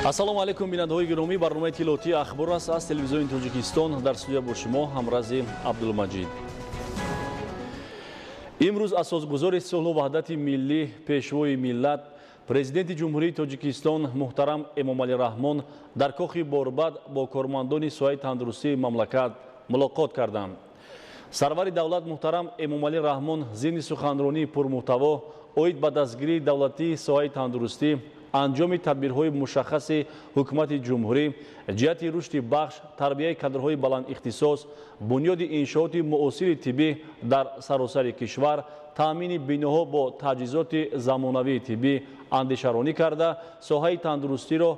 ассалому алайкум бинандаҳои гиромӣ, барномаи тиловатии ахбор аст аз телевизиони Тоҷикистон. дар студия бо шумо ҳамрази Абдулмаҷид. имрӯз асосгузори сулҳу ваҳдати миллӣ, пешвои миллат, президенти ҷумҳурии Тоҷикистон муҳтарам Эмомалӣ Раҳмон дар кохи Борбад бо кормандони соҳаи тандурустии мамлакат мулоқот карданд. сарвари давлат муҳтарам Эмомалӣ Раҳмон зимни суханронии пурмуҳтаво оид ба дастгирии давлатии соҳаи тандурустӣ, анҷоми тадбирҳои мушаххаси ҳукумати ҷумҳурӣ, ҷиҳати рушди бахш, тарбияи кадрҳои баландихтисос, бунёди иншооти муосири тиббӣ дар саросари кишвар, таъмини биноҳо бо таҷҳизоти замонавии тиббӣ андешаронӣ карда, соҳаи тандурустиро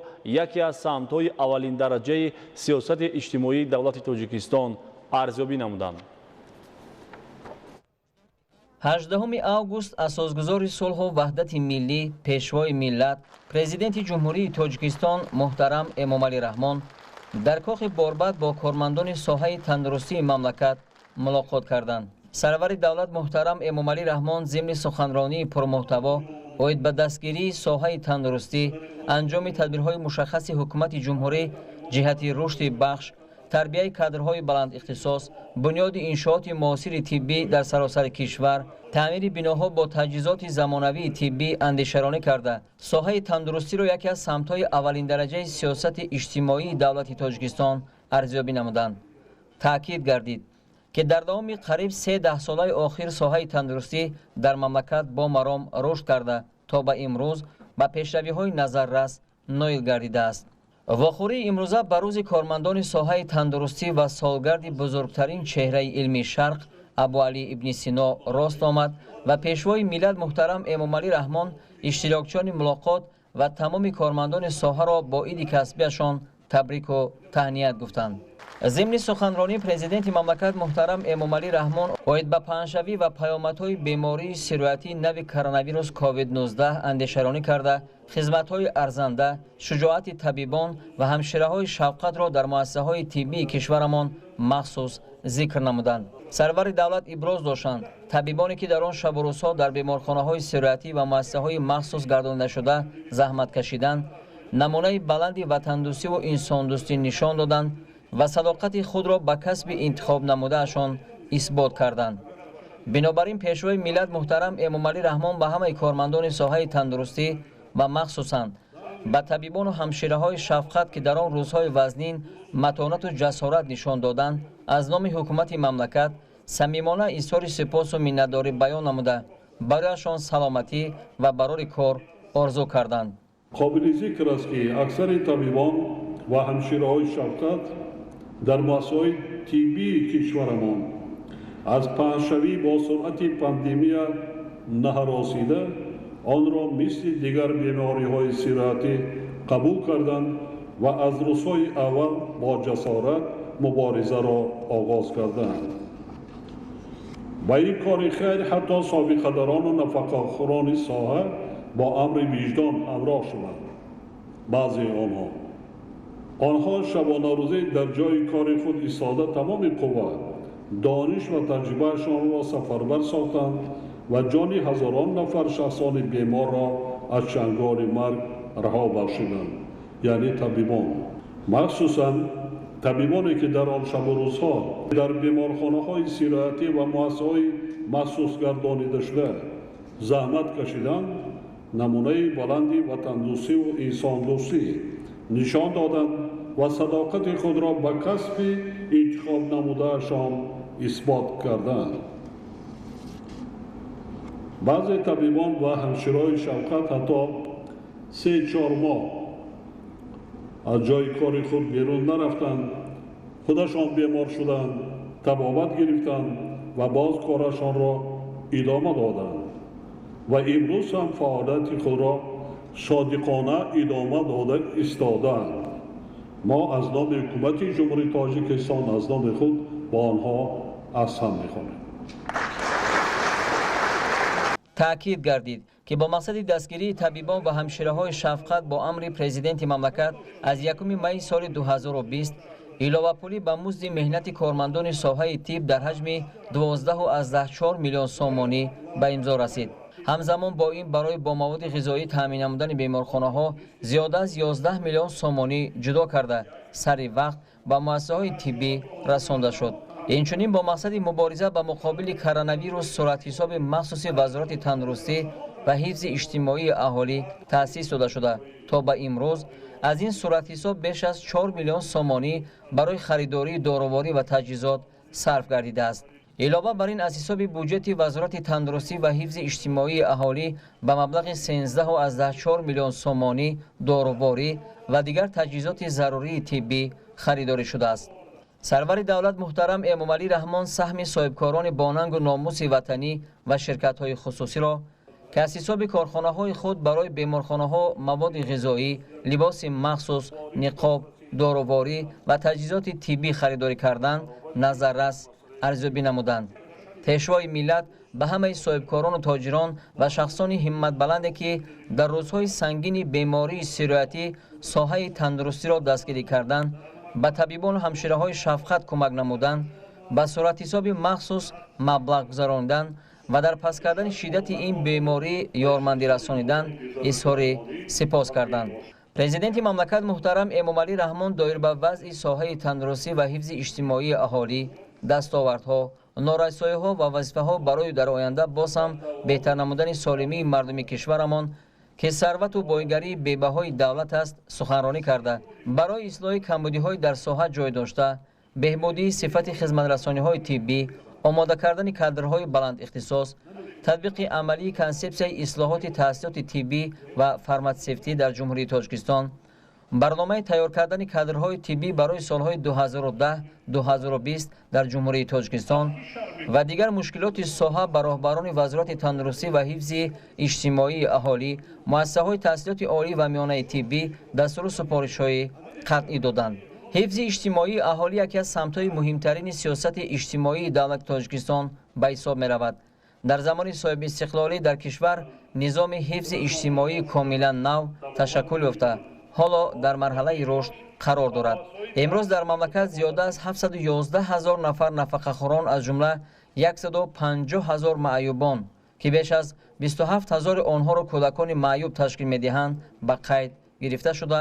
яке аз самтҳои аввалиндараҷаи сиёсати иҷтимоии давлати Тоҷикистон арзёбӣ намуданд. 18 август асосгузори сулҳу ваҳдати миллӣ, пешвои миллат, президенти ҷумҳурии Тоҷикистон муҳтарам Эмомалӣ Раҳмон дар кохи Борбад бо кормандони соҳаи тандурустии мамлакат мулоқот карданд. сарвари давлат муҳтарам Эмомалӣ Раҳмон зимни суханронии пурмуҳтаво оид ба дастгирии соҳаи тандурустӣ, анҷоми тадбирҳои мушаххаси ҳукумати ҷумҳурӣ ҷиҳати рушди бахш, тарбияи кадрҳои баландихтисос, бунёди иншооти муосири тиббӣ дар саросари кишвар, таъмири биноҳо бо таҷҳизоти замонавии тиббӣ андешаронӣ карда, соҳаи тандурустиро яке аз самтҳои аввалиндараҷаи сиёсати иҷтимоии давлати Тоҷикистон арзёбӣ намуданд. таъкид гардид, ки дар давоми қариб 3 даҳсолаи охир соҳаи тандурустӣ дар мамлакат бо маром рушд карда, то ба имрӯз ба пешравиҳои назаррас ноил гардидааст. вохӯрии имрӯза ба рӯзи кормандони соҳаи тандурустӣ ва солгарди бузургтарин чеҳраи илми шарқ Абуалӣ ибни Сино рост омад ва пешвои миллат муҳтарам Эмомалӣ Раҳмон иштирокчиёни мулоқот ва тамоми кормандони соҳаро бо иди касбиашон табрику таҳният гуфтанд. зимни суханронии президенти мамлакат муҳтарам Эмомалӣ Раҳмон оид ба паҳншавӣ ва паёмадҳои бемории сироятии нави коронавирус COVID-19 андешаронӣ карда, хизматҳои арзанда, шуҷоати табибон ва ҳамшираҳои шафқатро дар муассисаҳои тиббии кишварамон махсус зикр намуданд. сарвари давлат иброз доштанд, табибоне ки дар он шабу рӯзҳо дар беморхонаҳои сироятӣ ва муассисаҳои махсус гардонидашуда заҳмат кашиданд, намунаи баланди ватандӯстиву инсондӯстӣ нишон доданд ва садоқати худро ба касби интихоб намудаашон исбот карданд. бинобар ин пешвои миллат муҳтарам Эмомалӣ Раҳмон ба ҳамаи кормандони соҳаи тандурустӣ ва махсусан ба табибону ҳамшираҳои шафқат, ки дар он рӯзҳои вазнин матонату ҷасорат нишон доданд, аз номи ҳукумати мамлакат самимона изҳори сипосу миннатдорӣ баён намуда, барояшон саломатӣ ва барори кор орзу карданд. қобили зикр аст, ки аксари табибон ва ҳамшираҳои шафқат дар муассисаҳои тиббии кишварамон аз паҳншавӣ бо суръати пандемия наҳаросида онро мисли дигар бемориҳои сироятӣ қабул карданд ва аз рӯзҳои аввал бо ҷасорат муборизаро оғоз карданд. ба ин кори хайр ҳатто собиқадарону нафақахӯрони соҳа бо амри виҷдон ҳамроҳ шуданд. баъзеи онҳо шабонарӯзӣ дар ҷойи кори худ истода тамоми қувват, дониш ва таҷрибаашонро сафарбар сохтанд ва ҷони ҳазорон нафар шахсони беморро аз чанголи марг раҳо бахшиданд, яъне табибон. махсусан табибоне ки дар он шабу рӯзҳо дар беморхонаҳои сироятӣ ва муассисаҳои махсус гардонидашуда заҳмат кашиданд, намунаи баланди ватандӯстиву инсондӯстӣ нишон доданд ва садоқати худро ба касби интихоб намудаашон исбот карданд. баъзе табибон ва ҳамшираҳои шафқат ҳатто 3-4 моҳ аз ҷойи кори худ берун нарафтанд, худашон бемор шуданд, табобат гирифтанд ва боз корашонро идома доданд ва имрӯз ҳам фаъолияти худро содиқона идома дода истодаанд. мо аз номи ҳукумати ҷумҳурии Тоҷикистон аз номи худ ба онҳо асҳам мехонем. таъкид гардид, ки бо мақсади дастгирии табибон ва ҳамшираҳои шафқат бо амри президенти мамлакат аз 1 майи соли 2020 иловапулӣ ба музди меҳнати кормандони соҳаи тиб дар ҳаҷми 12.4 миллион сомонӣ ба имзо расид. ҳамзамон бо ин барои бо маводи ғизоӣ таъмин намудани беморхонаҳо зиёда аз 11 миллион сомонӣ ҷудо карда сари вақт ба муассисаҳои тиббӣ расонда шуд. инчунин бо мақсади мубориза ба муқобили коронавирус суратҳисоби махсуси вазорати тандурустӣ ва ҳифзи иҷтимоии аҳолӣ таъсис дода шуда то ба имрӯз аз ин суратҳисоб беш аз 4 миллион сомонӣ барои харидории дороворӣ ва таҷҳизот сарф гардидааст. илова бар ин аз ҳисоби буҷети вазорати тандурустӣ ва ҳифзи иҷтимоии аҳолӣ ба маблағи 13.4 миллион сомонӣ дороворӣ ва дигар таҷҳизоти зарурии тиббӣ харидорӣ шудааст. сарвари давлат муҳтарам Эмомалӣ Раҳмон саҳми соҳибкорони бонангу номуси ватанӣ ва ширкатҳои хусусиро ки аз ҳисоби корхонаҳои худ барои беморхонаҳо маводи ғизоӣ, либоси махсус, ниқоб, дороворӣ ва таҷҳизоти тиббӣ харидорӣ карданд, назаррас арзёбӣ намуданд. пешвои миллат ба ҳамаи соҳибкорону тоҷирон ва шахсони ҳимматбаланде ки дар рӯзҳои сангини бемории сироятӣ соҳаи тандурустиро дастгирӣ карданд, ба табибону ҳамшираҳои шафқат кӯмак намуданд, ба суратҳисоби махсус маблағ гузаронидан ва дар паст кардани шиддати ин беморӣ ёрмандӣ расонидан изҳори сипос карданд. президенти мамлакат муҳтарам Эмомалӣ Раҳмон доир ба вазъи соҳаи тандурустӣ ва ҳифзи иҷтимоии аҳолӣ дастовардҳо, норасоиҳо ва вазифаҳо барои дар оянда боз ҳам беҳтар намудани солимии мардуми кишварамон ки сарвату боигарии бебаҳои давлат аст, суханронӣ карда, барои ислоҳи камбудиҳои дар соҳа ҷой дошта, беҳбудии сифати хизматрасониҳои тиббӣ, омода кардани кадрҳои баландихтисос, татбиқи амалии консепсияи ислоҳоти таҳсилоти тиббӣ ва фарматсевтӣ дар Ҷумҳурии Тоҷикистон, барномаи тайёр кардани кадрҳои тиббӣ барои солҳои 2010-2020 дар Ҷумҳурии Тоҷикистон ва дигар мушкилоти соҳа ба роҳбарони вазорати тандурустӣ ва ҳифзи иҷтимоии аҳолӣ, муассисаҳои таҳсилоти олӣ ва миёнаи тиббӣ дастуру супоришҳои қатъӣ доданд. ҳифзи иҷтимоии аҳолӣ яке аз самтҳои муҳимтарини сиёсати иҷтимоии давлати Тоҷикистон ба ҳисоб меравад. дар замони соҳибистиқлолӣ дар кишвар низоми ҳифзи иҷтимоии комилан нав ташаккул ёфта, ҳоло дар марҳалаи рушд қарор дорад. имрӯз дар мамлакат зиёда аз 711 000 нафар нафақахӯрон аз ҷумла 150 000 маъюбон ки беш аз 27 000 онҳоро кӯдакони маъюб ташкил медиҳанд ба қайд гирифта шуда,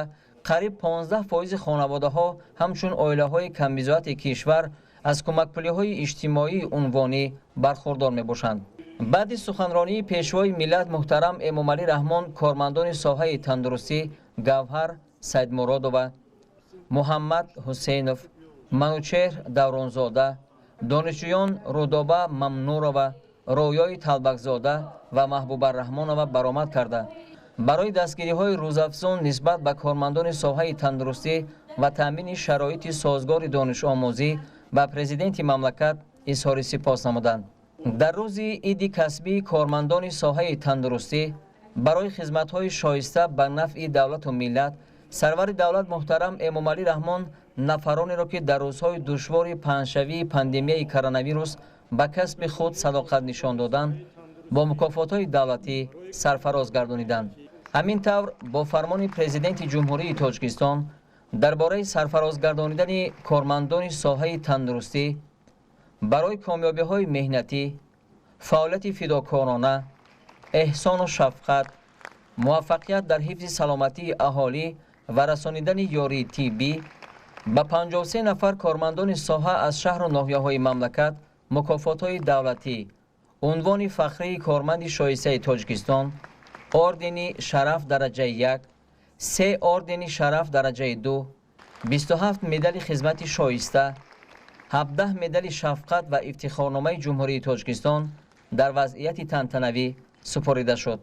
қариб 15% хонаводаҳо ҳамчун оилаҳои камбизоати кишвар аз кӯмакпулиҳои иҷтимоии унвонӣ бархурдор мебошанд. баъди суханронии пешвои миллат муҳтарам Эмомалӣ Раҳмон, кормандони соҳаи тандурустӣ Гавҳар Саидмуродова, Муҳаммад Ҳусейнов, Манучеҳр Давронзода, донишҷӯён Рудоба Мамнурова, Роёи Талбакзода ва Маҳбуба Раҳмонова баромад карда, барои дастгириҳои рӯзафзун нисбат ба кормандони соҳаи тандурустӣ ва таъмини шароити созгори донишомӯзӣ ба президенти мамлакат изҳори сипос намуданд. дар рӯзи иди касбии кормандони соҳаи тандурустӣ барои хизматҳои шоиста ба нафъи давлату миллат, сарвари давлат муҳтарам Эмомалӣ Раҳмон нафаронеро ки дар рӯзҳои душвори паҳншавии пандемияи коронавирус ба касби худ садоқат нишон доданд, бо мукофотҳои давлатӣ сарфароз гардониданд. ҳамин тавр бо фармони президенти Ҷумҳурии Тоҷикистон дар бораи сарфароз гардонидани кормандони соҳаи тандурустӣ барои комёбиҳои меҳнатӣ, фаъолияти фидокорона, эҳсону шафқат, муваффақият дар ҳифзи саломатии аҳолӣ ва расонидани ёрии тиббӣ ба 53 нафар кормандони соҳа аз шаҳру ноҳияҳои мамлакат мукофотҳои давлатӣ, унвони фахрии корманди шоистаи Тоҷикистон, ордени шараф дараҷаи 1, 3 ордени шараф дараҷаи 2, 27 медали хизмати шоиста, 17 медали шафқат ва ифтихорномаи Ҷумҳурии Тоҷикистон дар вазъияти тантанавӣ супорида шуд.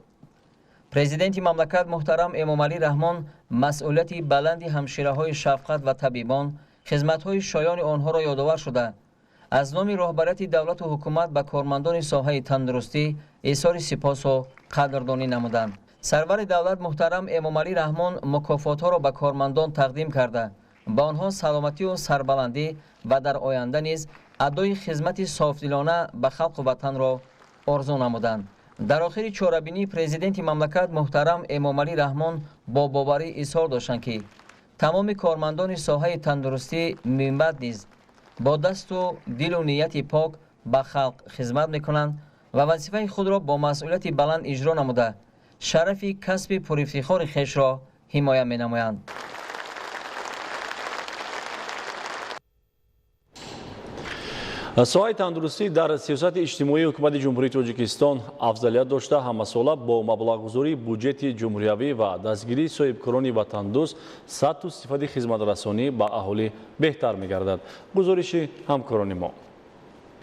президенти мамлакат муҳтарам Эмомалӣ Раҳмон масъулияти баланди ҳамшираҳои шафқат ва табибон, хизматҳои шоёни онҳоро ёдовар шуда, аз номи роҳбарияти давлату ҳукумат ба кормандони соҳаи тандурустӣ изҳори сипосу қадрдонӣ намуданд. сарвари давлат муҳтарам Эмомалӣ Раҳмон мукофотҳоро ба кормандон тақдим карда, ба онҳо саломатию сарбаландӣ ва дар оянда низ адои хизмати софдилона ба халқу ватанро орзу намуданд. дар охири чорабинии президенти мамлакат муҳтарам Эмомалӣ Раҳмон бо боварӣ изҳор доштанд ки тамоми кормандони соҳаи тандурустӣ минбаъд низ бо дасту дилу нияти пок ба халқ хизмат мекунанд و وظیفه خود را با مسئولیت بلند اجرا نموده شرف کسب پرافتخار خویش را حمایت می‌نمایند. соҳаи тандурустӣ дар сиёсати иҷтимоии ҳукумати ҷумҳурии тоҷикистон афзалият дошта ҳамасола бо маблағгузории буҷети ҷумҳуриявӣ ва дастгирии соҳибкорони ватандӯст сатҳу сифати хизматрасонӣ ба аҳолӣ беҳтар мегардад. гузориши ҳамкорони мо.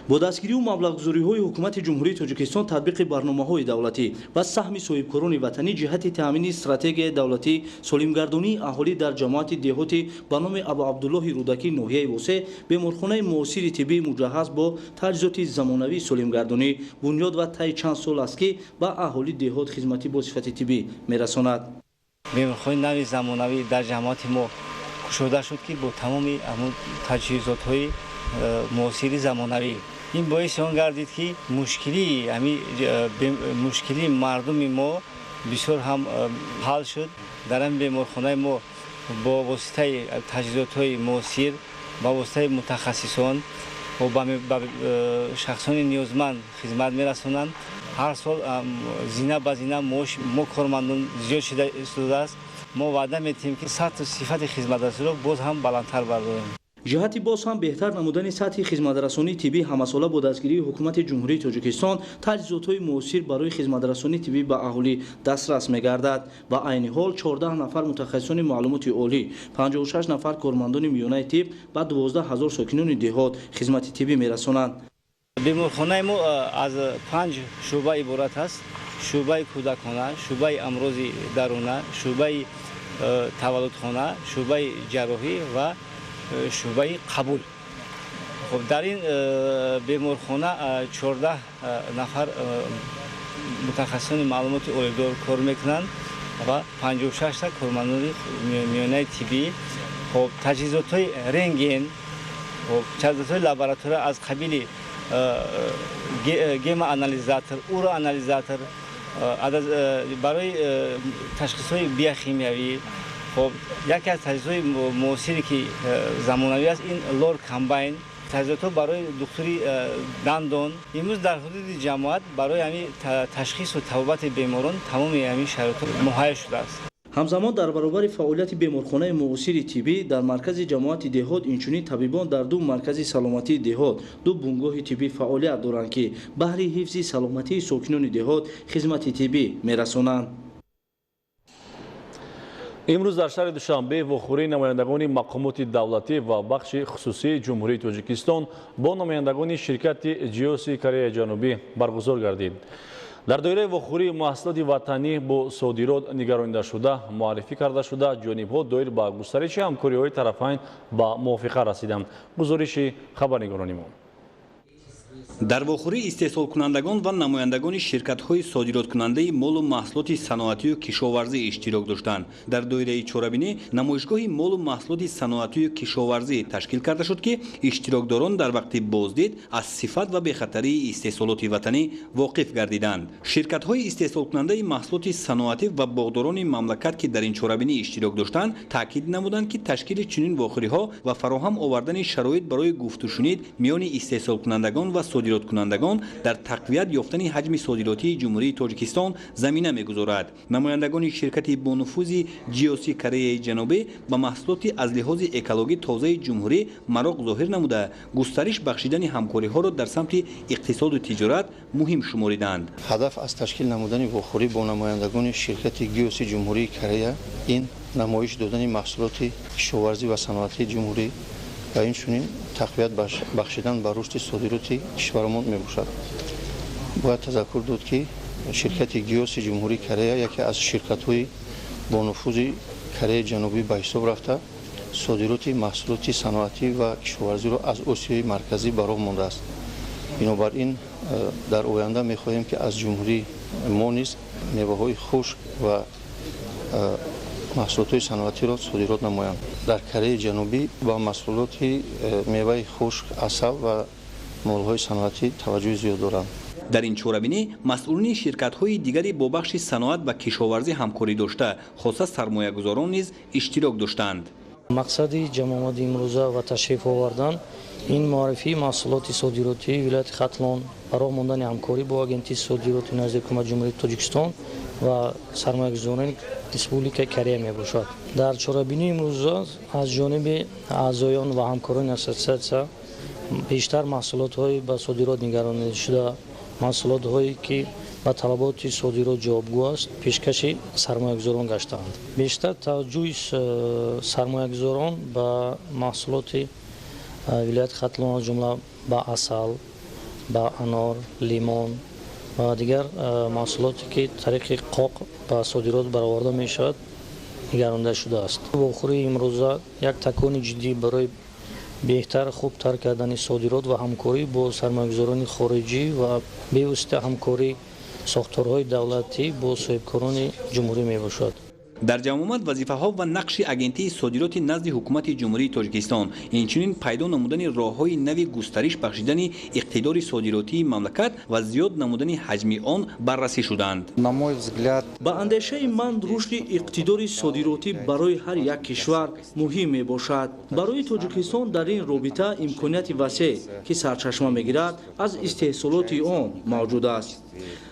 бо дастгирию маблағгузориҳои ҳукумати ҷумҳурии тоҷикистон татбиқи барномаҳои давлатӣ ва саҳми соҳибкорони ватанӣ ҷиҳати таъмини стратегияи давлатӣ солимгардонии аҳолӣ дар ҷамоати деҳотӣ ба номи абу абдуллоҳи рӯдакӣ ноҳияи восеъ беморхонаи муосири тиббии муҷаҳҳаз бо таҷҳизоти замонавии солимгардонӣ бунёд ва таи чанд сол аст ки ба аҳолии деҳот хизмати босифати тиббӣ мерасонад. беморхонаи нави замонавӣ дар ҷамоати мо кушода шуд ки бо тамоми таҷҳизотҳои муосири замонавӣ ин боиси он гардид ки мушкили мардуми мо бисёр ҳам ҳал шуд. дар ин беморхонаи мо бо воситаи таҷҳизотҳои муосир ба воситаи мутахассисон ба шахсони ниёзманд хизмат мерасонанд. ҳар сол зина ба зина маош мо кормандон зиёд шудааст. мо ваъда медиҳем ки сатҳу сифати хизматрасиро боз ҳам баландтар бардорем. ҷиҳати боз ҳам беҳтар намудани сатҳи хизматрасонии тиббӣ ҳамасола бо дастгирии ҳукумати ҷумҳурии тоҷикистон таҷҳизотҳои муосир барои хизматрасонии тиббӣ ба аҳолӣ дастрас мегардад. ба айни ҳол 14 нафар мутахассисони маълумоти олӣ, 56 нафар кормандони миёнаи тибб ва 12 000 сокинони деҳот хизмати тиббӣ мерасонанд. беморхонаи мо аз 5 шуъба иборат аст. шуъбаи кӯдакхона, шуъбаи амрози даруна, шуъбаи таваллудхона, шуъбаи ҷарроҳӣ ва шуъбаи қабул. خب در این بیمارخانه 14 نفر متخصصان معلومات اولیدار کار میکنند و 56 تا کارمندان میانه طبی. خب تجهیزات های رنگین، خب تجهیزات های لابراتوری از قبیل گیم آنالیزاتور، اورا آنالیزاتور، برای تشخیص های بیوشیمیایی. خب یکی از تجهیزات موثری که زمانوی است این لور کامباین تجهیزات برای دکتری دندان. امروز در حدود جماعت برای همین تشخیص و توبت بیماران تمام همین شرایط مهیا شده است. ҳамзамон дар баробари фаъолияти беморхонаи муосири тиббӣ дар маркази ҷамоати деҳот инчунин табибон дар ду маркази саломатии деҳот ду бунгоҳи тиббӣ фаъолият доранд ки баҳри ҳифзи саломатии сокинони деҳот хизмати тиббӣ мерасонанд. имрӯз дар шаҳри душанбе вохӯрии намояндагони мақомоти давлатӣ ва бахши хусусии ҷумҳурии тоҷикистон бо намояндагони ширкати ҷиоси Кореяи Ҷанубӣ баргузор гардид. дар доираи вохӯрии маҳсулоти ватанӣ бо содирот нигаронидашуда муаррифӣ карда шуда ҷонибҳо доир ба густариши ҳамкориҳои тарафайн ба мувофиқа расиданд. гузориши хабарнигорони мо. дар вохӯрии истеҳсолкунандагон ва намояндагони ширкатҳои содироткунандаи молу маҳсулоти саноатию кишоварзӣ иштирок доштанд. дар доираи чорабинӣ намоишгоҳи молу маҳсулоти саноатию кишоварзӣ ташкил карда шуд ки иштирокдорон дар вақти боздид аз сифат ва бехатарии истеҳсолоти ватанӣ воқиф гардиданд. ширкатҳои истеҳсолкунандаи маҳсулоти саноатӣ ва боғдорони мамлакат ки дар ин чорабинӣ иштирок доштанд таъкид намуданд ки ташкили чунин вохӯриҳо ва фароҳам овардани шароит барои гуфтушунид миёни истеҳсолкунандагон ва содироткунандагон дар тақвият ёфтани ҳаҷми содиротии ҷумҳурии тоҷикистон замина мегузорад. намояндагони ширкати бонуфузи ҷиоси Кореяи Ҷанубӣ ба маҳсулоти аз лиҳози экологӣ тозаи ҷумҳурӣ мароқ зоҳир намуда густариш бахшидани ҳамкориҳоро дар самти иқтисоду тиҷорат муҳим шумориданд. ҳадаф аз ташкил намудани вохӯрӣ бо намояндагони ширкати ҷиоси ҷумҳурии Корея ин намоиш додани маҳсулоти кишоварзӣ ва саноатии ҷумҳурӣ ва инчунин тақвият бахшидан ба рушди содироти кишварамон мебошад. бояд тазаккур дод ки ширкати ҷиоси ҷумҳурии Корея яке аз ширкатҳои бонуфузи Кореяи Ҷанубӣ ба ҳисоб рафта содироти маҳсулоти саноатӣ ва кишоварзиро аз Осиёи марказӣ ба роҳ мондааст. бинобар ин дар оянда мехоҳем ки аз ҷумҳурии мо низ меваҳои хушк ва маҳсулотҳои саноатиро содирот намоянд. дар Кореяи Ҷанубӣ ба маҳсулоти меваи хушк, асал ва молҳои саноатӣ таваҷҷӯҳи зиёд доранд. дар ин чорабинӣ масъулини ширкатҳои дигари бо бахши саноат ва кишоварзӣ ҳамкорӣ дошта хоса сармоягузорон низ иштирок доштанд. мақсади ҷамъомади имрӯза ва ташриф овардан این معرفی محصولات صادراتی ولایت ختلان برای ماندن همکاری با آژانس صادرات نزد حکومت جمهوری تاجیکستان و سرمایه‌گذاران ریسپوبلیک کره می باشد. در چاره‌بینی امروز از جانب اعضایان و همکاران اساسیه بیشتر محصولات های به صادرات نگرانیده شده، محصولات هایی که با طلبات صادرات جوابگو است پیشکش سرمایه‌گذاران گشتند. بیشتر توجه سرمایه‌گذاران به محصولات ولایت ختلان از جمله با عسل، با انار، لیمون و دیگر محصولاتی که طریق قاق به صادرات برآورده می شود نگرانیده شده است. واخوری امروزه یک تکان جدی برای بهتر خوبتر کردن صادرات و همکاری با سرمایه‌گذاران خارجی و به واسطه همکاری ساختارهای دولتی با صاحبکاران جمهوری می باشد. در جمع آمد وظیفه‌ها و نقش آژانس صادرات نزد حکومت جمهوری تاجیکستان اینچنین پیدا نمودن راه‌های نوی گسترش بخشیدن اقتدار صادراتی مملکت و زیاد نمودن حجم آن بررسی شدند. با اندیشه من رشد اقتدار صادراتی برای هر یک کشور مهم می باشد. برای تاجیکستان در این رابطه امکانات وسیع که سرچشمه میگیرد از استحصالات آن موجود است.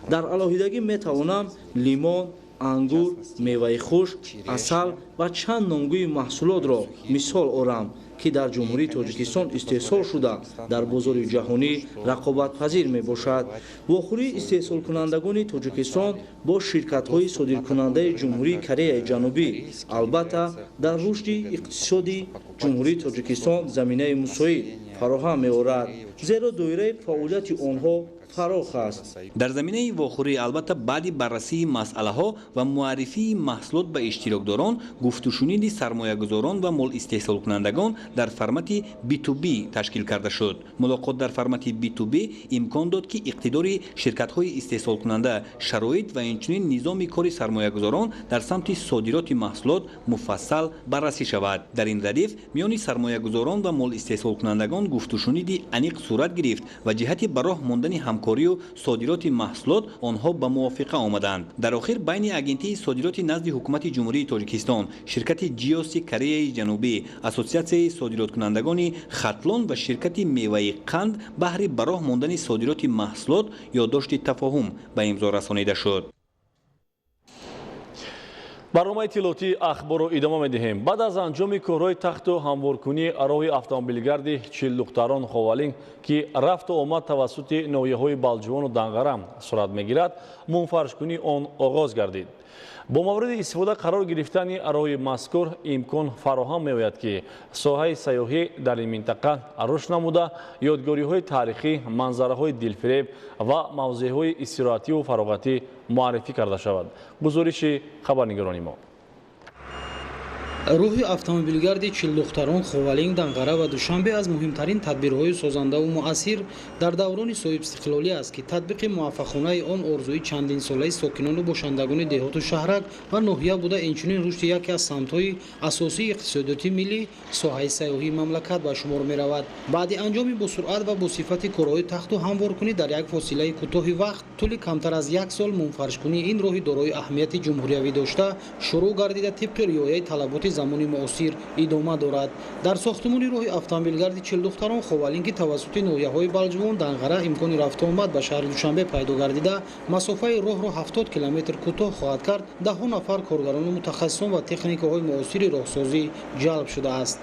در علاوه‌دگی می توانم لیمون، انگور، میوه خشک، عسل و چند نامگوی محصولات را مثال آورم که در جمهوری تاجیکستان استحصال شده در بازار جهانی رقابت پذیر می باشد. واخوری استحصال کنندگان تاجیکستان با شرکت های صادر کننده جمهوری کره جنوبی البته در رشد اقتصادی جمهوری تاجیکستان زمینه مساعد فراهم می آورد، زیرا دایره فعالیت آنها فراخ است. در زمینه واخوری البته بعد بررسی مسئله ها و معرفی محصولات به اشتراکداران گفت و شنید سرمایه‌گذاران و مال استحصال کنندگان در فرمت B2B تشکیل کرده شد. ملاقات در فرمت B2B امکان داد که اقتدار شرکت های استحصال کننده، شرایط و اینچنین نظام کار سرمایه‌گذاران در سمت صادرات محصولات مفصل بررسی شود. در این ردیف میان سرمایه‌گذاران و مال استحصال کنندگان گفت و شنید عمیق صورت گرفت و جهت براه ماندن همکاری و صادرات محصولات آنها به موافقه آمدند. در آخر بین آژانس صادرات نزد حکومت جمهوری تاجیکستان، شرکت جیوسی کره جنوبی، اسوسیاسیون صادرات کنندگان ختلان و شرکت میوه قند بهر براه ماندن صادرات محصولات یادداشت تفاهم به امضا رسانیده شد. برنامه اطلاعاتی اخبار رو ادامه می‌دهیم. بعد از انجام کارهای تخت و هموارکنی راهی اتومبیلگرد 40 دختران خوالین که رفت و آمد توسط ناحیه‌های بالجوان و دنغرم صورت می‌گیرد، منفرش‌کنی آن آغاز گردید. با مورد استفاده قرار گرفتن راهی مذکور امکان فراهم می‌آید که ساحه سیاحی در این منطقه رشد نموده، یادگاری‌های تاریخی، منظره‌های دلفریب و موضع‌های استراحتی و فراغتی معرفی کرده شود. گزارش خبرنگاران ما. روحی автомобилгарди 40 духтарон Ховалинг, Данғара ва Душанбе аз муҳимтарин тадбирҳои созандаву муассир дар даврони соҳибистиқлолӣ аст ки татбиқи муваффақонаи он орзуи чандинсолаи сокинону бошандагони деҳоту шаҳрак ва ноҳия буда, инчунин рушди яке аз самтҳои асосии иқтисодиёти миллӣ соҳаи сайёҳии мамлакат ба шумор меравад. баъди анҷоми босуръат ва босифати корҳои тахту ҳамворкунӣ дар як фосилаи кӯтоҳи вақт тӯли камтар аз як сол мунфаршкунӣ ин роҳи дорои аҳамияти ҷумҳуриявӣ дошта шурӯъ гардида тибқи риояи талаботи замони муосир идома дорад. дар сохтмони роҳи автомобилгарди 40 духтарон Ховалин ки тавассути ноҳияҳои Балҷувон, Данғара имкони рафтуомад ба шаҳри Душанбе пайдо гардида масофаи роҳро 70 километр кӯтоҳ хоҳад кард, даҳҳо нафар коргарони мутахассисон ва техникаҳои муосири роҳсозӣ ҷалб шудааст.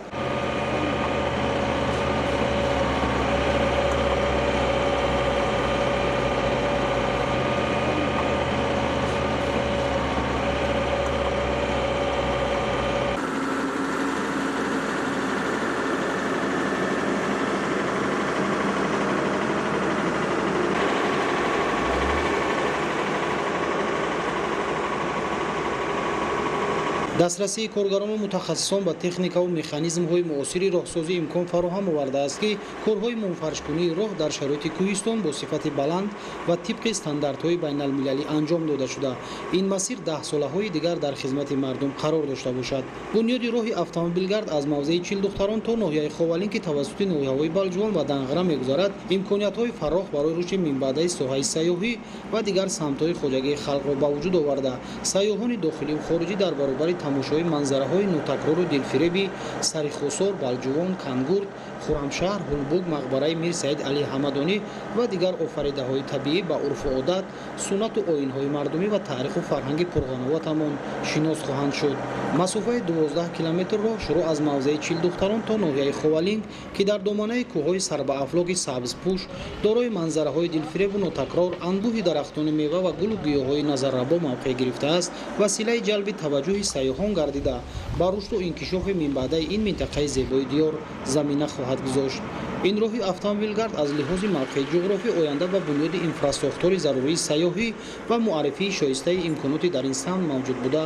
дастрасии коргарону мутахассисон ба техникаву механизмҳои муосири роҳсозӣ имкон фароҳам овардааст ки корҳои мунфаршкунии роҳ дар шароити кӯҳистон бо сифати баланд ва тибқи стандартҳои байналмилалӣ анҷом дода шуда, ин масир 10 солаҳои дигар дар хизмати мардум қарор дошта бошад. бунёди роҳи автомобилгард аз мавзеи 40 духтарон то ноҳияи Ховалин ки тавассути ноҳияҳои Балҷувон ва Данғара мегузарад, имкониятҳои фароғ барои рушди минбаъдаи соҳаи сайёҳӣ ва дигар самтҳои хоҷагии халқро ба вуҷуд оварда, сайёҳони дохиливу хориҷӣ дар баробари тамошои манзараҳои нотакрору дилфиреби Сари Хусор, Балҷувон, Кангурт, Хуррамшаҳр, Ҳулбуг, мақбараи Мир Саид Али Ҳамадонӣ ва дигар офаридаҳои табиӣ ба урфу одат, суннату оинҳои мардумӣ ва таъриху фарҳанги пурғановатамон шинос хоҳанд шуд. масофаи 12 километрро шуруъ аз мавзеи Чилдухтарон то ноҳияи Ховалинг, ки дар доманаи кӯҳҳои сарбаафлоки сабзпӯш дорои манзараҳои дилфиребу нотакрор, анбӯҳи дарахтони мева ва гулу гиёҳҳои назаррабо мавқеъ гирифтааст, василаи ҷалби таваҷҷӯҳи сайёҳон гардида ба рушду инкишофи минбаъдаи ин минтақаи зебои диёр замина хоҳад гузошт. ин роҳи автомобилгард аз лиҳози мавқеъи ҷуғрофӣ оянда ба бунёди инфраструктури зарурии сайёҳӣ ва муаррифии шоистаи имконоти дар ин самт мавҷуд буда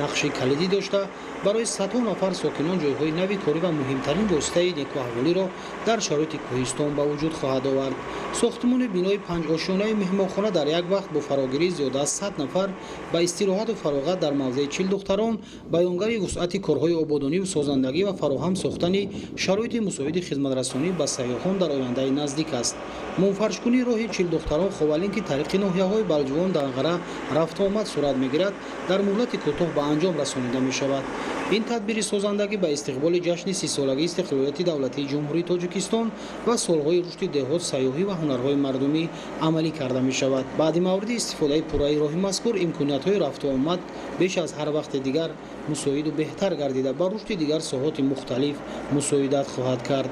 нақши калидӣ дошта, барои садҳо нафар сокинон ҷойҳои нави корӣ ва муҳимтарин воситаи некуаҳволиро дар шароити кӯҳистон ба вуҷуд хоҳад овард. сохтмони бинои панҷошонаи меҳмонхона дар як вақт бо фарогирии зиёда аз 100 нафар ба истироҳату фароғат дар мавзеи Чилдухтарон баёнгари вусъати корҳои ободониву созандагӣ ва фароҳам сохтани шароити мусоиди хизматрасонӣ ба сайёҳон дар ояндаи наздик аст. мунфаршкунии роҳи Чилдухтарон Ховалинг, ки тариқи ноҳияҳои Балҷувон, Данғара рафтуомад сурат мегирад, дар муҳлати кӯтоҳ ба анҷом расонида мешавад. ин тадбири созандагӣ ба истиқболи ҷашни 30-солагии истиқлолияти давлатии ҷумҳурии Тоҷикистон ва солҳои рушди деҳот, сайёҳӣ ва ҳунарҳои мардумӣ амалӣ карда мешавад. баъди мавриди истифодаи пурраи роҳи мазкур, имкониятҳои рафтуомад беш аз ҳар вақти дигар мусоиду беҳтар гардида ба рушди дигар соҳоти мухталиф мусоидат хоҳад кард.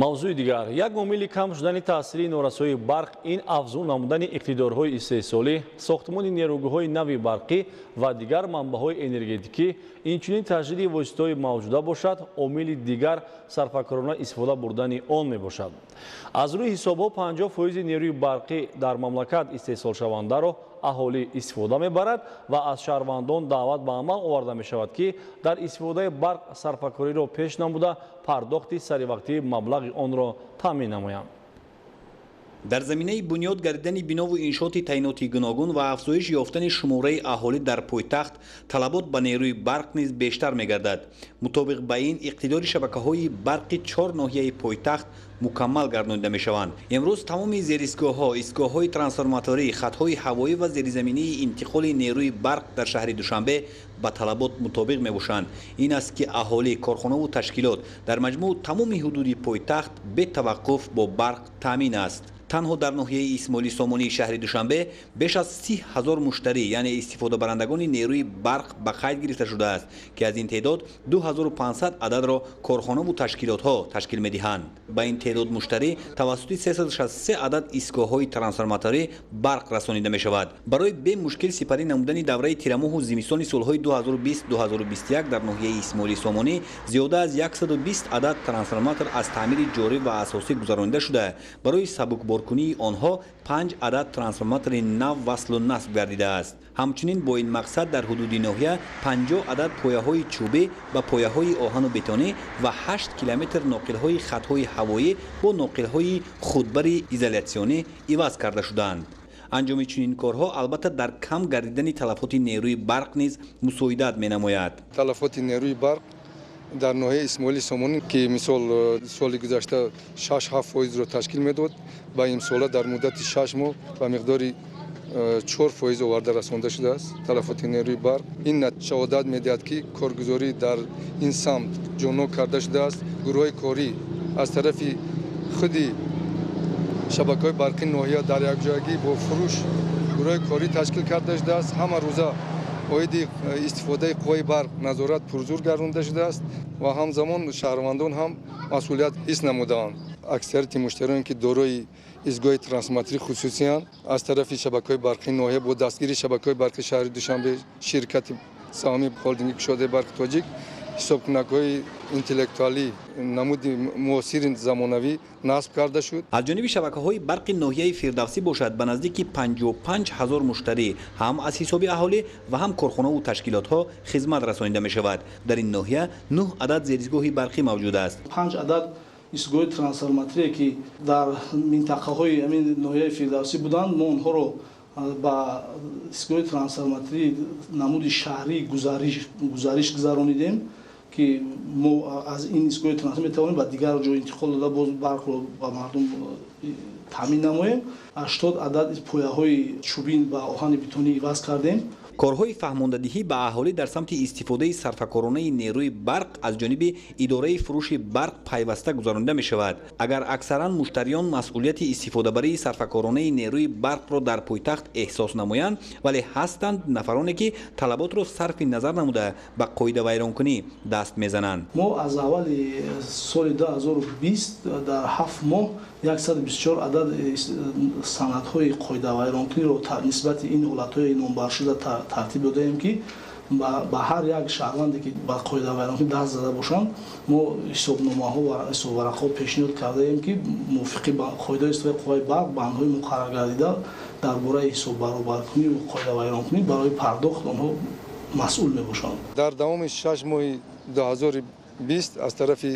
мавзӯи дигар, як омили кам шудани таъсири норасоии барқ ин афзун намудани иқтидорҳои истеҳсолӣ, сохтмони нерӯгоҳҳои нави барқӣ ва дигар манбаъҳои энергетикӣ, инчунин таҷдиди воситаҳои мавҷуда бошад, омили дигар сарфакорона истифода бурдани он мебошад. аз рӯи ҳисобҳо 50% нерӯи барқӣ дар мамлакат истеҳсолшавандаро аҳолӣ истифода мебарад ва аз шаҳрвандон даъват ба амал оварда мешавад, ки дар истифодаи барқ сарфакориро пеш намуда пардохти саривақтии маблағи онро таъмин намоянд. дар заминаи бунёд гардидани бинову иншооти таъиноти гуногун ва афзоиш ёфтани шумораи аҳолӣ дар пойтахт, талабот ба нерӯи барқ низ бештар мегардад. мутобиқ ба ин, иқтидори шабакаҳои барқи 4 ноҳияи пойтахт мукаммал гардонида мешаванд. имрӯз тамоми зеристгоҳҳо, истгоҳҳои трансформаторӣ, хатҳои ҳавоӣ ва зеризаминии интиқоли нерӯи барқ дар шаҳри Душанбе ба талабот мутобиқ мебошанд. ин аст, ки аҳолӣ, корхонаву ташкилот дар маҷмӯъ тамоми ҳудуди пойтахт бетаваққуф бо барқ таъмин аст. танҳо дар ноҳияи Исмоили Сомонии шаҳри Душанбе беш аз 30 000 муштарӣ, яъне истифодабарандагони нерӯи барқ ба қайд гирифта шудааст, ки аз ин теъдод 2500 ададро корхонаву ташкилотҳо ташкил медиҳанд. ба ин теъдод муштарӣ тавассути 363 адад истгоҳҳои трансформаторӣ барқ расонида мешавад. барои бе мушкил сипарӣ намудани давраи тирамоҳу зимистони солҳои 2020-2021 дар ноҳияи Исмоили Сомонӣ зиёда аз 120 адад трансформатор аз таъмири ҷорӣ ва асосӣ гузаронида шуда, барои сабукборкунии онҳо 5 адад трансформатори нав васлу насб гардидааст. ҳамчунин бо ин мақсад дар ҳудуди ноҳия 50 адад пояҳои чӯбӣ ба пояҳои оҳану бетонӣ ва 8 километр ноқилҳои хатҳои ҳавоӣ бо ноқилҳои худбари изолятсионӣ иваз карда шудаанд. анҷоми чунин корҳо албатта дар кам гардидани талафоти нерӯи барқ низ мусоидат менамояд. талафоти нерӯи барқ дар ноҳияи Исмоили Сомонӣ, ки мисол соли гузашта 6-7% ташкил медод, ба имсола дар муддати 6 моҳ ба миқдори 4% оварда расонда шудааст талафоти нерӯи барқ. ин шаҳодат медиҳад, ки коргузорӣ дар ин самт ҷонок карда шудааст. гурӯҳи корӣ аз тарафи худи шабакаҳои барқи ноҳия дар якҷоягӣ бо фурӯш гурӯҳи корӣ ташкил карда шудааст. ҳама рӯза оиди истифодаи қувваи барқ назорат пурзур гардонида шудааст ва ҳамзамон шаҳрвандон ҳам масъулият ҳис намудаанд. аксарияти муштариёне, ки дорои изгоҳи трансформаторӣ хусусиянд, аз тарафи шабакаҳои барқи ноҳия бо дастгири шабакаҳои барқи шаҳри Душанбе, ширкати саҳми холдинги кушодаи барқи тоҷик, ҳисобкунакҳои интеллектуалӣ намуди муосири замонавӣ насб карда шуд. аз ҷониби шабакаҳои барқи ноҳияи Фирдавсӣ бошад ба наздики 55 000 муштарӣ ҳам аз ҳисоби аҳолӣ ва ҳам корхонаву ташкилотҳо хизмат расонида мешавад. дар ин ноҳия 9 адад зеристгоҳи барқӣ мавҷуд аст. 5 адад истгоҳи трансформаторие, ки дар минтақаҳои ҳамин ноҳияи Фирдавсӣ буданд, мо онҳоро ба истгоҳи трансформатории намуди шаҳрӣ гузариш гузаронидем که ما از این ایستگاه ترانسفر میتوانیم به دیگر جای انتقال داده باز برق رو به مردم تامین نماییم. 80 عدد پایه‌های چوبین و آهن بتونی وصل کردیم. корҳои фаҳмондадиҳӣ ба аҳолӣ дар самти истифодаи сарфакоронаи нерӯи барқ аз ҷониби идораи фурӯши барқ пайваста гузаронида мешавад. агар аксаран муштариён масъулияти истифодабарии сарфакоронаи нерӯи барқро дар пойтахт эҳсос намоянд, вале ҳастанд нафароне ки талаботро сарфи назар намуда ба қоидавайронкунӣ даст мезананд. мо аз аввали соли 2020 дар 7 моҳ 124 адад санадҳои қоидавайронкуниро нисбати ин ҳолатҳои номбаршуда тартиб додаем ки ба ҳар як шаҳрванде ки ба қоидавайронкунӣ даст зада бошанд мо ҳисобномаҳо ва ҳисобварақҳо пешниҳод кардаем ки мувофиқи қоидаҳои истифодаи қувваи барқ бандҳои муқаррар гардида дар бораи ҳисоббаробаркунӣ ва қоидавайронкунӣ барои пардохт онҳо масъул мебошанд. дар давоми 6 моҳи 2020 аз тарафи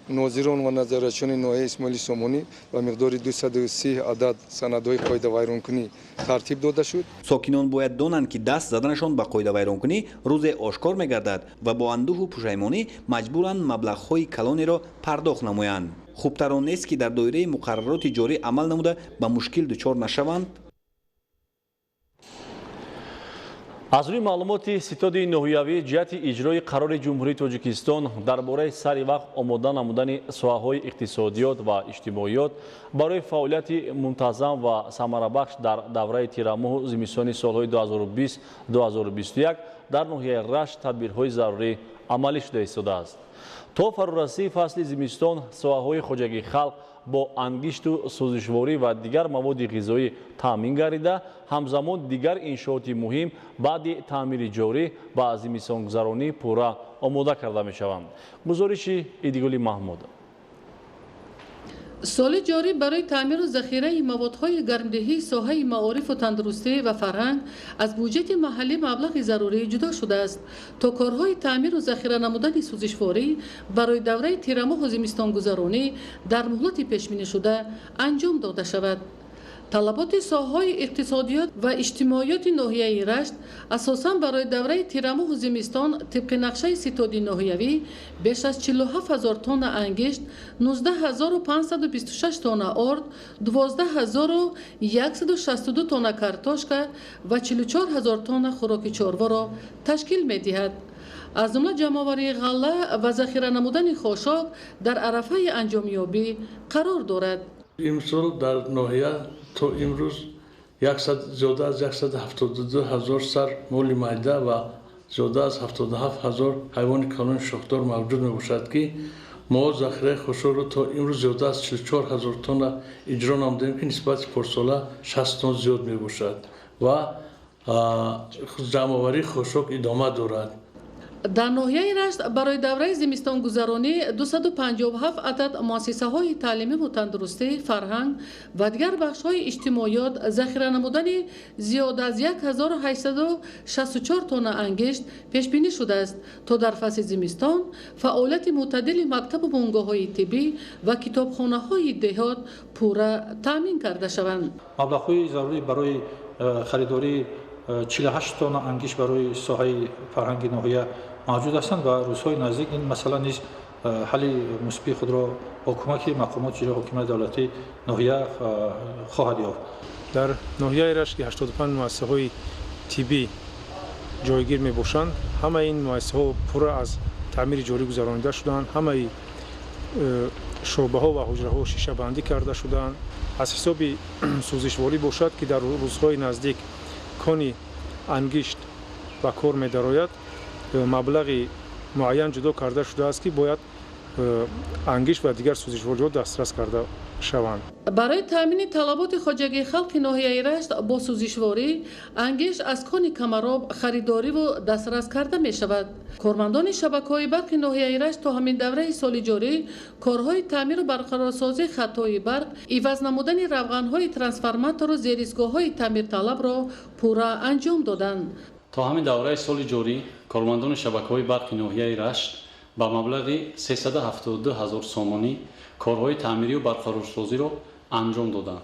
нозирон ва назоратчиёни ноҳияи исмоили сомонӣ ба миқдори 230 адад санадҳои қоидавайронкунӣ тартиб дода шуд. сокинон бояд донанд ки даст заданашон ба қоидавайронкунӣ рӯзе ошкор мегардад ва бо андӯҳу пушаймонӣ маҷбуранд маблағҳои калонеро пардохт намоянд. хубтар он нест ки дар доираи муқаррароти ҷорӣ амал намуда ба мушкил дучор нашаванд. аз рӯи маълумоти ситоди ноҳиявӣ ҷиҳати иҷрои қарори ҷумҳурии Тоҷикистон дар бораи сари вақт омода намудани соҳаҳои иқтисодиёт ва иҷтимоиёт барои фаъолияти мунтазам ва самарабахш дар давраи тирамоҳу зимистони солҳои 2020-2021 дар ноҳияи Рашт тадбирҳои зарурӣ амалӣ шуда истодааст. то фарурасии фасли зимистон соҳаҳои хоҷагии халқ бо ангишту сӯзишворӣ ва дигар маводи ғизоӣ таъмин гардида, ҳамзамон дигар иншооти муҳим баъди таъмири ҷорӣ ба зимистонгузаронӣ пурра омода карда мешаванд. гузориши Идигули Маҳмуд. соли ҷорӣ барои таъмиру захираи маводҳои гармдеҳии соҳаи маорифу тандурустӣ ва фарҳанг аз бюҷети маҳаллӣ маблағи зарурӣ ҷудо шудааст, то корҳои таъмиру захира намудани сӯзишворӣ барои давраи тирамоҳу зимистонгузаронӣ дар муҳлати пешбинишуда анҷом дода шавад. талаботи соҳаҳои иқтисодиёт ва иҷтимоиёти ноҳияи Рашт асосан барои давраи тирамоҳу зимистон тибқи нақшаи ситоди ноҳиявӣ беш аз 47,000 тонна ангишт, 19,526 тонна орд, 12,162 тонна картошка ва 44,000 тонна хӯроки чорворо ташкил медиҳад. аз ҷумла ҷамъоварии ғалла ва захира намудани хошок дар арафаи анҷомёбӣ қарор дорад. имсол дар ноҳия то имрӯз зиёда аз 172,000 сар моли майда ва зиёда аз 77,000 ҳайвони калони шохдор мавҷуд мебошад ки мо захираи хошокро то имрӯз зиёда аз 44,000 тонна иҷро намудем ки нисбати порсола 60 тонн зиёд мебошад ва ҷамъоварии хошок идома дорад. дар ноҳияи Рашт барои давраи зимистонгузаронӣ 257 адад муассисаҳои таълимиву тандурустӣ, фарҳанг ва дигар бахшҳои иҷтимоиёт захира намудани зиёда аз 1864 тонна ангишт пешбинӣ шудааст, то дар фасли зимистон фаъолияти мӯътадили мактабу бунгоҳҳои тиббӣ ва китобхонаҳои деҳот пурра таъмин карда шаванд. маблағҳои зарурӣ барои харидории 48 тонна ангишт барои соҳаи фарҳанги ноҳия мавҷуд ҳастанд ва рӯзҳои наздик ин масъала низ ҳалли мусбии худро бо кӯмаки мақомоти ҷои ҳокимияти давлатии ноҳия хоҳад ёфт. дар ноҳияи Рашт 85 муассисаҳои тиббӣ ҷойгир мебошанд. ҳамаи ин муассисаҳо пурра аз таъмири ҷорӣ гузаронида шуданд. ҳамаи шуъбаҳо ва ҳуҷраҳо шишабандӣ карда шуданд. аз ҳисоби сӯзишворӣ бошад ки дар рӯзҳои наздик кони ангишт ба кор медарояд, маблағи муайян ҷудо карда шудааст ки бояд ангишт ва дигар сӯзишвориҳо дастрас карда шаванд. барои таъмини талаботи хоҷагии халқи ноҳияи Рашт бо сӯзишворӣ ангишт аз кони камароб харидориву дастрас карда мешавад. кормандони шабакаҳои барқи ноҳияи Рашт то ҳамин давраи соли ҷорӣ корҳои таъмиру барқарорсозии хаттҳои барқ, иваз намудани равғанҳои трансформатору зеристгоҳҳои таъмирталабро пурра анҷом доданд. то ҳамин давраи соли ҷорӣ кормандони шабакаҳои барқи ноҳияи Рашт ба маблағи 372,000 сомонӣ корҳои таъмирию барқарорсозиро анҷом доданд.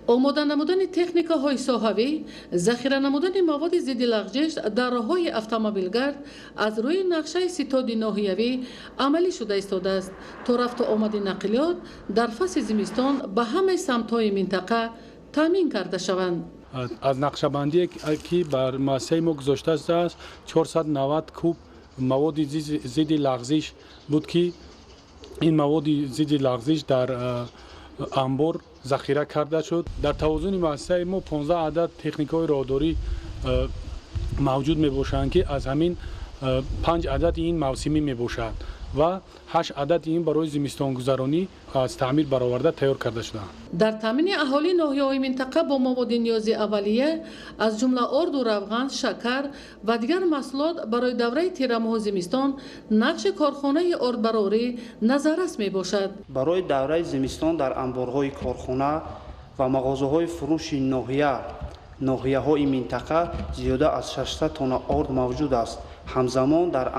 آماده نمودن تکنیک‌های صحوی، ذخیره نمودن مواد ضد لغزش در راه‌های اتومبیلگرد از روی نقشه ستاد ناحیوی عملی شده ایستاده است تا رفت و آمد نقلیات در فصل زمستان به همه سمت‌های منطقه تامین کرده شوند. از نقشه‌بندی که بر مؤسسه ما گذاشته است 490 کوب مواد ضد لغزش بود که این مواد ضد لغزش در انبار ذخیره کرده شد. در توازن مؤسسه ما 15 عدد تکنیک‌های راهداری موجود میباشند که از همین 5 عدد این موسمی میباشد و 8 عدد این برای زمستان گذرانی از تعمیر برآورده تیار کرده شدند. در تامین اهالی ناحیه‌های منطقه با مواد نیازی اولیه از جمله آرد و روغن، شکر و دیگر محصولات برای دوره تیر ماه زمستان نقش کارخانه آردبراری نظررس میباشد. برای دوره زمستان در انبارهای کارخانه و مغازه‌های فروش ناحیه‌های منطقه زیاده از 600 تن آرد موجود است. همزمان در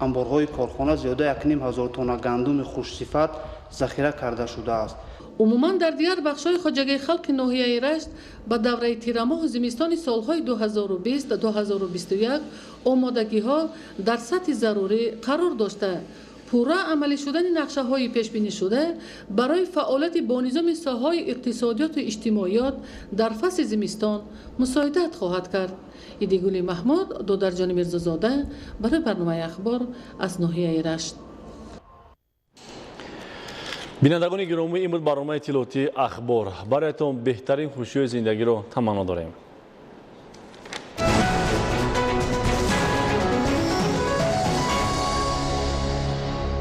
انبارهای کارخانه زیاده 1,500 تن گندم خوش‌صفت ذخیره کرده شده است. عموما در دیگر بخش‌های خواجگی خلق ناحیه رشت به دوره تیر ماه زمستان سال‌های 2020-2021 آمادگی‌ها در سطح ضروری قرار داشته. پورا عملی شدن نقشه‌های پیش‌بینی شده برای فعالیت با نظام ساحه‌های اقتصادیات و اجتماعیات در فصل زمستان مساعدت خواهد کرد. ایدیگولی محمود، دودرجان میرزازاده برای برنامه اخبار از ناحیه رشت. بینندگان گرامی، این بود برنامه اطلاعاتی اخبار. برایتان بهترین خوشی زندگی رو تمنا داریم.